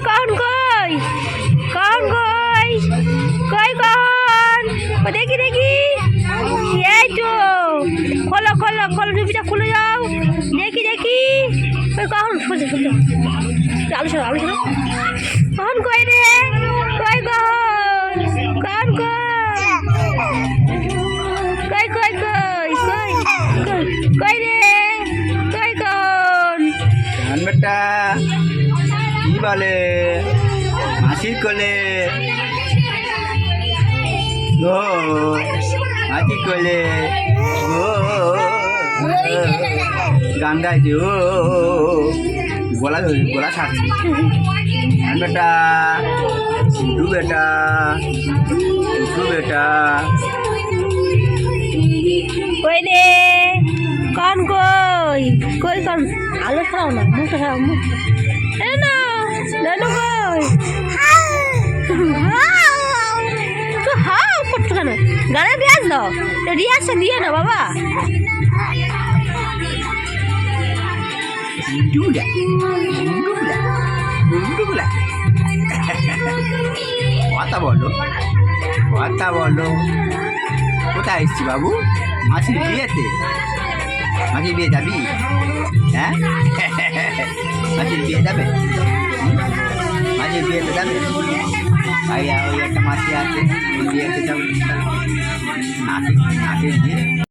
কখন কই কখন কই কই কখন ও দেখি দেখি এই তো খোলো খোলো খোলো টুপিটা খুলে যাও দেখি দেখি ওই কখন সোজা সোজা আলোচনা আলোচনা কখন কই রে কই কখন কখন কই কই কই কই কই কই রে কই কখন বেটা কি বলে মাসির কোলে ও মাসির কোলে ও গান গাইছে ও গলা গলা ছাড়ছে বেটা টু বেটা টু বেটা কই রে কন কই কই কন আলো খাও না মুখটা খাও মুখ না না কই তো হাও করছো কেন গানে রিয়াজ দাও রিয়াজটা দিয়ে না বাবা ডুলা ডুলা ডুলা কথা বলো কথা বলো কোথায় এসছি বাবু মাসির বিয়েতে মাসির বিয়ে যাবি হ্যাঁ মাসির বিয়ে যাবে মাসির বিয়েতে যাবে ভাইয়া ওই একটা মাসি আছে বিয়েতে যাবে নাতি নাতির বিয়ে